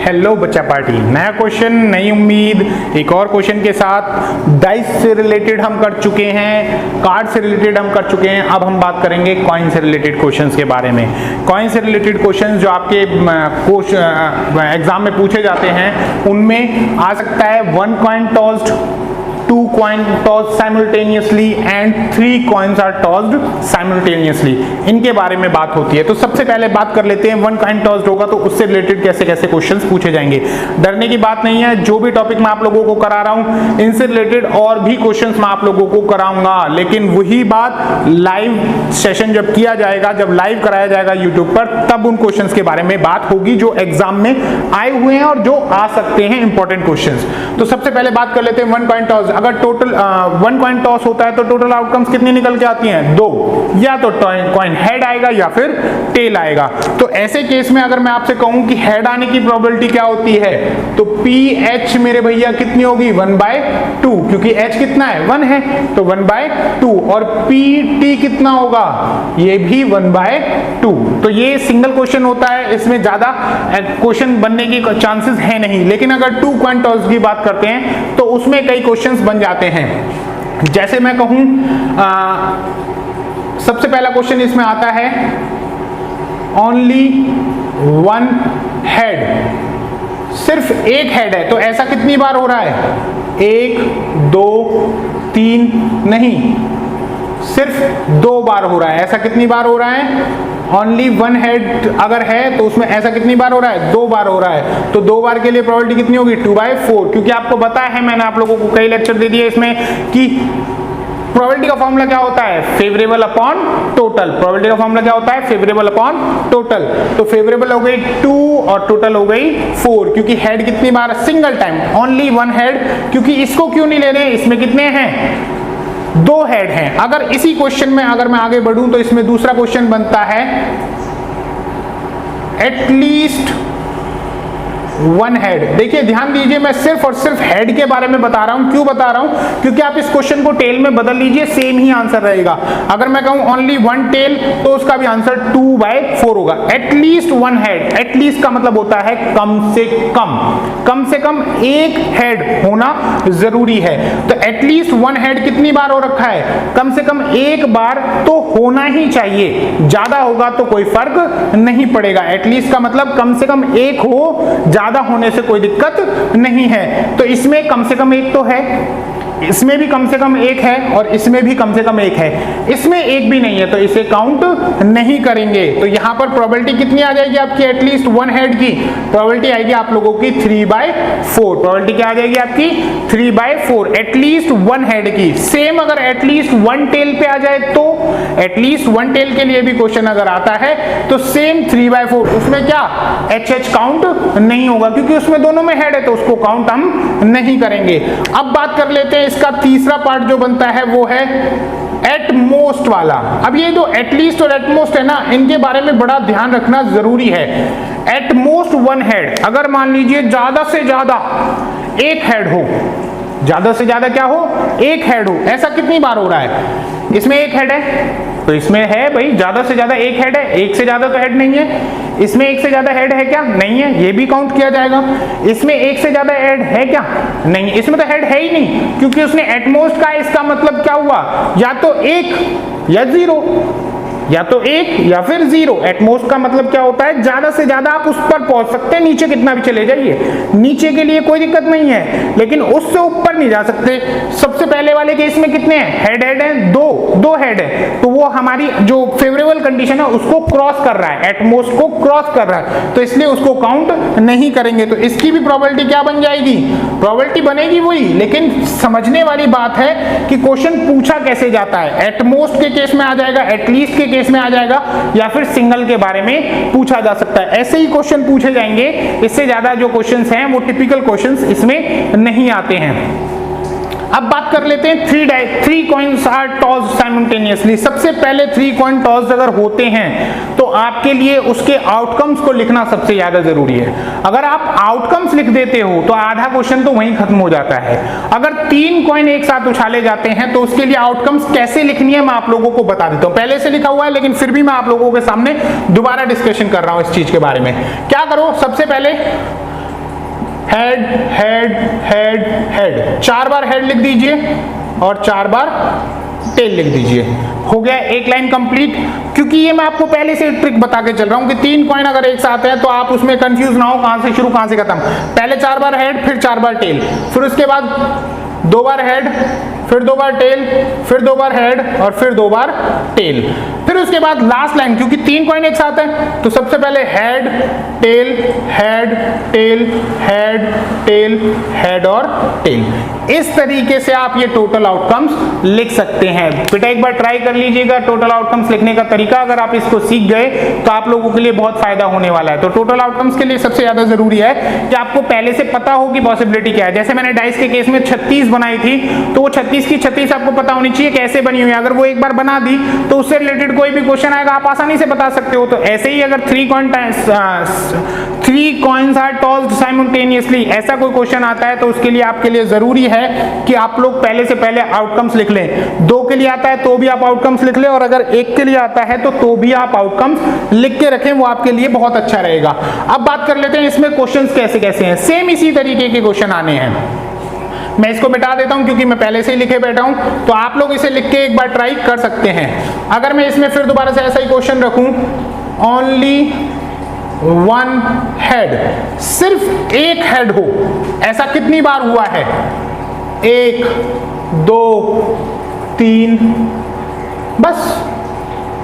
Hello बच्चा party, नया question, नई उम्मीद, एक और क्वेश्चन के साथ। डाइस से रिलेटेड हम कर चुके हैं, कार्ड से रिलेटेड हम कर चुके हैं। अब हम बात करेंगे कॉइन से रिलेटेड क्वेश्चंस के बारे में। कॉइन से रिलेटेड क्वेश्चंस जो आपके एग्जाम में पूछे जाते हैं, उनमें आ सकता है 1 coin tossed, 2 coin tossed simultaneously and 3 coins are tossed simultaneously. इनके बारे में बात होती है। तो सबसे पहले बात कर लेते हैं 1 कॉइन टॉस्ड होगा तो उससे रिलेटेड कैसे कैसे क्वेश्चंस पूछे जाएंगे। डरने की बात नहीं है, जो भी टॉपिक मैं आप लोगों को करा रहा हूं इनसे रिलेटेड और भी क्वेश्चंस मैं आप लोगों को कराऊंगा, लेकिन वही बात लाइव सेशन जब किया जाएगा, जब लाइव कराया जाएगा यूट्यूब पर, तब उन क्वेश्चंस के बारे में बात होगी जो एग्जाम में आए हुए हैं और जो आ सकते हैं इंपॉर्टेंट क्वेश्चंस। तो सबसे पहले बात कर लेते हैं 1 कॉइन टॉस। अगर टोटल 1 कॉइन टॉस होता है तो टोटल आउटकम्स कितनी निकल के आती हैं? 2, या तो कॉइन हेड आएगा या फिर टेल आएगा। तो ऐसे केस में अगर मैं आपसे कहूं कि हेड आने की प्रोबेबिलिटी क्या होती है, तो PH मेरे भैया कितनी होगी? 1/2, क्योंकि H कितना है? 1 है, तो 1/2। और PT कितना होगा? ये भी 1/2। तो ये सिंगल क्वेश्चन होता है, इसमें ज्यादा क्वेश्चन बनने की चांसेस है नहीं। लेकिन अगर 2 कॉइन टॉस की बात करते हैं तो उसमें कई क्वेश्चंस बन जाते हैं। जैसे मैं कहूं, सबसे पहला क्वेश्चन इसमें आता है ओनली 1 हेड, सिर्फ एक हेड है, तो ऐसा कितनी बार हो रहा है? 1, 2, 3 नहीं, सिर्फ 2 बार हो रहा है। ऐसा कितनी बार हो रहा है? ओनली 1 हेड अगर है तो उसमें ऐसा कितनी बार हो रहा है? 2 बार हो रहा है। तो 2 बार के लिए प्रोबेबिलिटी कितनी होगी? 2/4, क्योंकि आपको पता है, मैंने आप लोगों को कई लेक्चर दे दिए इसमें कि प्रोबेबिलिटी का फॉर्मूला क्या होता है? Favourable upon total. प्रोबेबिलिटी का फॉर्मूला क्या होता है? Favourable upon total. तो फेवरेबल हो गई 2 और टोटल हो गई 4, क्योंकि हेड कितनी बार? Single time, only 1 head. क्योंकि इसको क्यों नहीं ले रहे? इसमें कितने हैं? 2 हेड हैं। अगर इसी क्वेश्चन में अगर मैं आगे बढ़ूं तो इसमें दूसरा क्वेश्चन बनता है एटलीस्ट 1 हेड। देखिए ध्यान दीजिए, मैं सिर्फ और सिर्फ हेड के बारे में बता रहा हूं। क्यों बता रहा हूं? क्योंकि आप इस क्वेश्चन को टेल में बदल लीजिए, सेम ही आंसर रहेगा। अगर मैं कहूं ओनली 1 टेल तो उसका भी आंसर 2/4 होगा। एटलीस्ट 1 हेड, एटलीस्ट का मतलब होता है कम से कम एक हेड होना जरूरी है। तो एटलीस्ट 1 हेड कितनी बार हो रखा है? कम से कम एक बार तो होना ही चाहिए, ज्यादा होगा तो कोई फर्क नहीं पड़ेगा। एटलीस्ट का मतलब कम से कम एक हो, ज्यादा होने से कोई दिक्कत नहीं है। तो इसमें कम से कम एक तो है, इसमें भी कम से कम एक है और इसमें भी कम से कम एक है। इसमें एक भी नहीं है तो इसे काउंट नहीं करेंगे। तो यहां पर प्रोबेबिलिटी कितनी आ जाएगी आपकी? एटलीस्ट 1 हेड की प्रोबेबिलिटी आएगी आप लोगों की 3/4। प्रोबेबिलिटी क्या आ जाएगी आपकी? 3/4, एटलीस्ट 1 हेड की। सेम अगर एटलीस्ट 1 टेल पे आ जाए तो, एटलीस्ट 1 टेल के लिए भी क्वेश्चन अगर आता है तो सेम 3/4। उसमें क्या HH काउंट नहीं होगा, क्योंकि उसमें दोनों में हेड है तो उसको काउंट हम नहीं करेंगे। अब बात कर लेते हैं इसका तीसरा पार्ट जो बनता है, वो है एटमोस्ट वाला। अब ये जो एटलीस्ट और एटमोस्ट है ना, इनके बारे में बड़ा ध्यान रखना जरूरी है। एटमोस्ट 1 हेड, अगर मान लीजिए ज्यादा से ज्यादा 1 हेड हो, ज्यादा से ज्यादा क्या हो? 1 हेड हो, ऐसा कितनी बार हो रहा है? इसमें 1 हेड है तो इसमें है भाई, ज्यादा से ज्यादा 1 हेड है, 1 से ज्यादा तो हेड नहीं है। इसमें 1 से ज्यादा हेड है क्या? नहीं है, ये भी काउंट किया जाएगा। इसमें 1 से ज्यादा हेड है क्या? नहीं, इसमें तो हेड है ही नहीं, क्योंकि उसने एटमोस्ट का, इसका मतलब क्या हुआ? या तो 1 या 0, या तो 1 या फिर 0। एटमोस्ट का मतलब क्या होता है? ज्यादा से ज्यादा आप उस पर पहुंच सकते हैं, नीचे कितना भी चले जाइए, नीचे के लिए कोई दिक्कत नहीं है, लेकिन उससे ऊपर नहीं जा सकते। सबसे पहले वाले केस में कितने हैं? हेड है, 2 हेड है, तो वो हमारी जो फेवरेबल कंडीशन है उसको क्रॉस कर रहा है, एटमोस्ट को क्रॉस कर रहा है, तो इसलिए उसको काउंट नहीं करेंगे। तो इसकी भी प्रोबेबिलिटी क्या बन जाएगी? प्रोबेबिलिटी बनेगी वही, लेकिन समझने वाली बात है कि क्वेश्चन पूछा कैसे जाता है। एटमोस्ट के केस में आ जाएगा, एटलीस्ट के केस में आ जाएगा, या फिर सिंगल के बारे में पूछा जा सकता है। ऐसे ही क्वेश्चन पूछे जाएंगे, इससे ज्यादा जो क्वेश्चंस हैं वो टिपिकल क्वेश्चंस इसमें नहीं आते हैं। अब बात कर लेते हैं 3 कॉइन्स आर टॉस्ड साइमल्टेनियसली। सबसे पहले 3 कॉइन टॉस्ड अगर होते हैं तो आपके लिए उसके आउटकम्स को लिखना सबसे ज्यादा जरूरी है। अगर आप आउटकम्स लिख देते हो तो आधा क्वेश्चन तो वहीं खत्म हो जाता है। अगर 3 कॉइन एक साथ उछाले जाते हैं तो उसके लिए आउटकम्स कैसे लिखनी है मैं आप लोगों को बता देता हूं। पहले से लिखा हुआ है लेकिन फिर भी मैं आप लोगों के सामने दोबारा डिस्कशन कर रहा हूं इस चीज के बारे में। क्या करो, सबसे पहले हेड हेड हेड हेड, 4 बार हेड लिख दीजिए और 4 बार टेल लिख दीजिए। हो गया एक लाइन कंप्लीट। क्योंकि ये मैं आपको पहले से ट्रिक बता के चल रहा हूं कि 3 कॉइन अगर एक साथ है तो आप उसमें कंफ्यूज ना हो कहां से शुरू कहां से खत्म। पहले 4 बार हेड, फिर 4 बार टेल, फिर उसके बाद 2 बार हेड, फिर 2 बार टेल, फिर 2 बार हेड और फिर 2 बार टेल। फिर उसके बाद लास्ट लाइन, क्योंकि 3 कॉइन एक साथ है तो सबसे पहले head tail head tail head tail head और टेल। इस तरीके से आप ये टोटल आउटकम्स लिख सकते हैं। बेटा एक बार ट्राई कर लीजिएगा टोटल आउटकम्स लिखने का तरीका। अगर आप इसको सीख गए तो आप लोगों के लिए बहुत फायदा होने वाला है। तो टोटल आउटकम्स के लिए सबसे ज्यादा जरूरी है कि आपको पहले से पता हो कि पॉसिबिलिटी क्या है। जैसे मैंने डाइस के केस में 36 बनाई थी तो वो 36 की 36 आपको पता होनी चाहिए कैसे बनी हुई है। अगर वो एक बार बना दी तो उससे रिलेटेड कोई भी क्वेश्चन आएगा आप आसानी से बता सकते हो। तो ऐसे ही अगर 3 कॉइन्स आर टॉस्ड साइमल्टेनियसली ऐसा कोई क्वेश्चन आता है तो उसके लिए आपके लिए जरूरी है कि आप लोग पहले से पहले आउटकम्स लिख लें। 2 के लिए आता है तो भी आप आउटकम्स लिख लें और अगर 1 के लिए आता है तो भी आप आउटकम्स लिख के रखें, वो आपके लिए बहुत अच्छा रहेगा। अब बात कर लेते हैं इसमें क्वेश्चंस कैसे कैसे हैं। सेम इसी तरीके के क्वेश्चन आने हैं। मैं इसको मिटा देता हूं क्योंकि मैं पहले से ही लिखे बैठा हूं, तो आप लोग इसे लिख के एक बार ट्राई कर सकते हैं। अगर मैं इसमें फिर दोबारा से ऐसा ही क्वेश्चन रखूं, ओनली 1 हेड, सिर्फ एक हेड हो, ऐसा कितनी बार हुआ है? 1 2 3, बस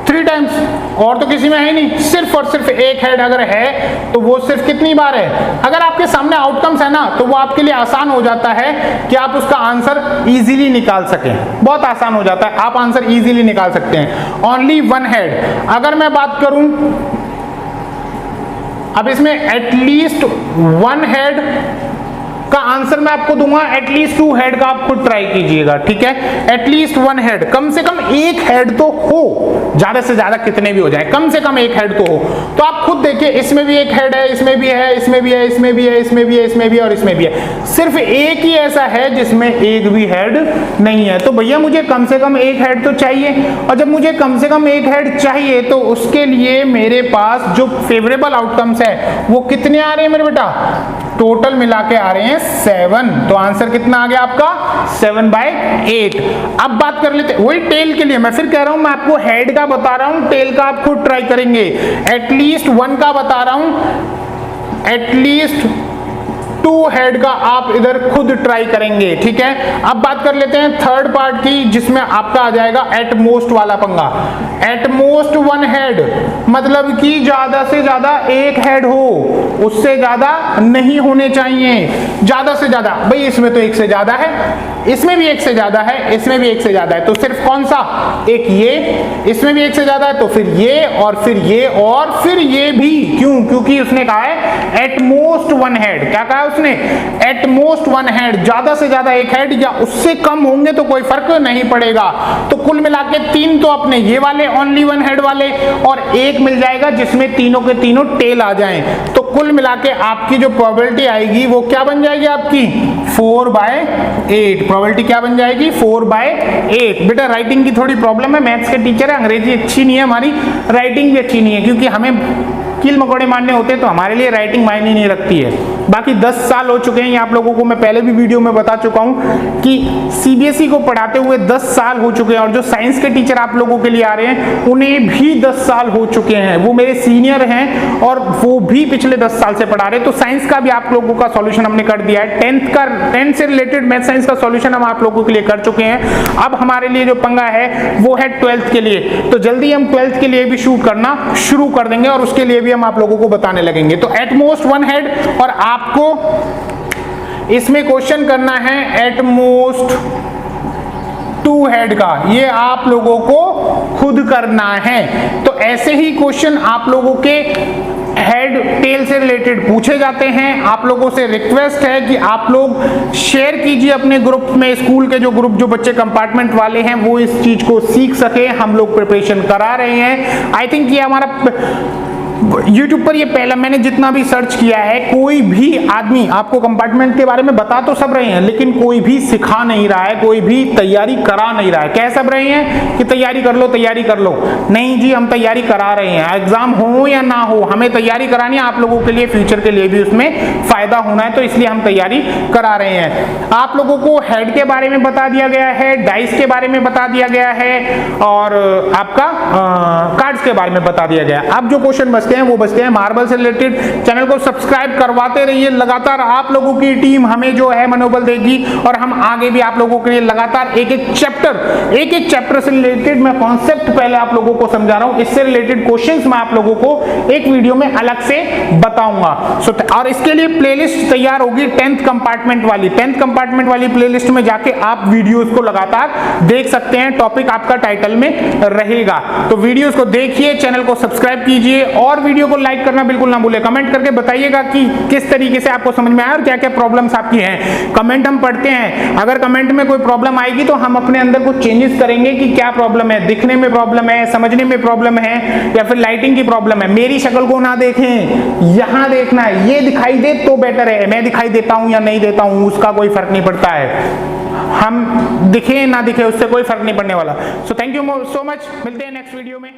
3 टाइम्स, और तो किसी में है ही नहीं। सिर्फ और सिर्फ एक हेड अगर है तो वो सिर्फ कितनी बार है? अगर आपके सामने आउटकम्स है ना तो वो आपके लिए आसान हो जाता है कि आप उसका आंसर इजीली निकाल सकें। बहुत आसान हो जाता है, आप आंसर इजीली निकाल सकते हैं। Only 1 head. अगर मैं बात करूं अब इसमें एटलीस्ट 1 हेड का आंसर मैं आपको दूंगा, एटलीस्ट 2 हेड का आप खुद ट्राई कीजिएगा, ठीक है। एटलीस्ट 1 हेड, कम से कम एक हेड तो हो, ज्यादा से ज्यादा कितने भी हो जाए कम से कम एक हेड तो हो। तो आप खुद देखिए, इसमें भी एक हेड है, इसमें भी है, इसमें भी है, इसमें भी है, इसमें भी है, इसमें भी है और इसमें भी है। सिर्फ एक ही ऐसा है जिसमें एक भी हेड नहीं है। तो भैया मुझे कम से कम एक हेड तो चाहिए, और जब मुझे कम से कम एक हेड चाहिए तो उसके लिए मेरे पास जो फेवरेबल आउटकम्स है वो कितने आ रहे हैं मेरे बेटा? टोटल मिला के आ रहे हैं 7। तो आंसर कितना आ गया आपका? 7/8। अब बात कर लेते हैं वही टेल के लिए। मैं फिर कह रहा हूं, मैं आपको हेड का बता रहा हूं, टेल का आप खुद ट्राई करेंगे। एटलीस्ट 1 का बता रहा हूं, एटलीस्ट 2 हेड का आप इधर खुद ट्राई करेंगे, ठीक है। अब बात कर लेते हैं थर्ड पार्ट की, जिसमें आपका आ जाएगा एटमोस्ट वाला पंगा। एटमोस्ट 1 हेड मतलब कि ज्यादा से ज्यादा एक हेड हो, उससे ज्यादा नहीं होने चाहिए। ज्यादा से ज्यादा, भाई इसमें तो 1 से ज्यादा है, इसमें भी 1 से ज्यादा है, इसमें भी 1 से ज्यादा है, तो सिर्फ कौन सा? एक ये, इसमें भी 1 से ज्यादा है तो फिर ये और फिर ये और फिर ये भी। क्यों? क्योंकि उसने कहा है एटमोस्ट 1 हेड। क्या कहा उसने? एटमोस्ट 1 हेड, ज्यादा से ज्यादा एक हेड या उससे कम होंगे तो कोई फर्क नहीं पड़ेगा। तो कुल मिला के 3 तो अपने ये वाले ओनली 1 हेड वाले और एक मिल जाएगा जिसमें तीनों के तीनों टेल आ जाएं। तो कुल मिला के आपकी जो प्रोबेबिलिटी आएगी वो क्या बन जाएगी आपकी? 4/8। प्रोबेबिलिटी क्या बन जाएगी? 4/8। बेटा राइटिंग की थोड़ी प्रॉब्लम है, मैथ्स के टीचर है, अंग्रेजी अच्छी नहीं है हमारी, राइटिंग भी अच्छी नहीं है, क्योंकि हमें कील मकोड़े मारने होते हैं तो हमारे लिए राइटिंग मायने नहीं रखती है। बाकी 10 साल हो चुके हैं, ये आप लोगों को मैं पहले भी वीडियो में बता चुका हूं कि सीबीएसई को पढ़ाते हुए 10 साल हो चुके हैं, और जो साइंस के टीचर आप लोगों के लिए आ रहे हैं उन्हें भी 10 साल हो चुके हैं। वो मेरे सीनियर हैं और वो भी पिछले 10 साल से पढ़ा रहे हैं। तो साइंस का भी आप लोगों का सॉल्यूशन हमने कर दिया है। 10th से रिलेटेड मैथ साइंस का सॉल्यूशन हम आप लोगों के लिए कर चुके हैं। अब हमारे लिए जो पंगा है वो है 12th के लिए। तो जल्दी हम 12th के लिए भी शूट करना शुरू कर देंगे और उसके लिए भी हम आप लोगों को बताने लगेंगे। तो एटमोस्ट 1 हेड, और आपको इसमें क्वेश्चन करना है एटमोस्ट 2 हेड का, ये आप लोगों को खुद करना है। तो ऐसे ही क्वेश्चन आप लोगों के हेड टेल से रिलेटेड पूछे जाते हैं। आप लोगों से रिक्वेस्ट है कि आप लोग शेयर कीजिए अपने ग्रुप में, स्कूल के जो ग्रुप, जो बच्चे कंपार्टमेंट वाले हैं वो इस चीज को सीख सके। हम लोग प्रिपरेशन करा रहे हैं। आई थिंक ये हमारा YouTube पर ये पहला मैंने जितना भी सर्च किया है, कोई भी आदमी आपको कंपार्टमेंट के बारे में बता तो सब रहे हैं, लेकिन कोई भी सिखा नहीं रहा है, कोई भी तैयारी करा नहीं रहा है। कह सब रहे हैं कि तैयारी कर लो, तैयारी कर लो। नहीं जी, हम तैयारी करा रहे हैं। एग्जाम हो या ना हो, हमें तैयारी करानी है। आप लोगों के लिए, फ्यूचर के लिए भी उसमें फायदा होना है, तो इसलिए हम तैयारी करा रहे हैं। आप लोगों को हेड के बारे में बता दिया गया है, डाइस के बारे में बता दिया गया है, और आपका कार्ड्स के बारे में बता दिया गया है। अब जो क्वेश्चन बचते हैं वो बचते हैं मार्बल से रिलेटेड। चैनल को सब्सक्राइब करवाते रहिए, लगातार आप लोगों की टीम हमें जो है मनोबल देगी, और हम आगे भी आप लोगों के लिए लगातार एक एक चैप्टर से रिलेटेड मैं कॉन्सेप्ट पहले आप लोगों को समझा रहा हूं, इससे रिलेटेड क्वेश्चंस मैं आप लोगों को एक वीडियो में अलग से बताऊंगा। और इसके लिए प्लेलिस्ट तैयार होगी 10th कंपार्टमेंट वाली प्लेलिस्ट में जाके आप वीडियोस को लगातार देख सकते हैं। टॉपिक आपका टाइटल में रहेगा, तो वीडियोस को देखिए, चैनल को सब्सक्राइब कीजिए, और वीडियो को लाइक करना बिल्कुल ना भूले। कमेंट करके बताइएगा कि किस तरीके से आपको समझ में आया और क्या क्या प्रॉब्लम्स आपकी हैं। कमेंट हम पढ़ते हैं, अगर कमेंट में कोई प्रॉब्लम आएगी तो हम अपने अंदर कुछ चेंजेस करेंगे कि क्या प्रॉब्लम है, दिखने में प्रॉब्लम है, समझने में प्रॉब्लम है, या फिर लाइटिंग की प्रॉब्लम है। मेरी शक्ल को ना देखें, यहां देखना है, ये दिखाई दे तो बेटर है। मैं दिखाई देता हूं या नहीं देता हूं उसका कोई फर्क नहीं पड़ता है, हम दिखे ना दिखे उससे कोई फर्क नहीं पड़ने वाला। So thank you so much, मिलते हैं नेक्स्ट वीडियो में।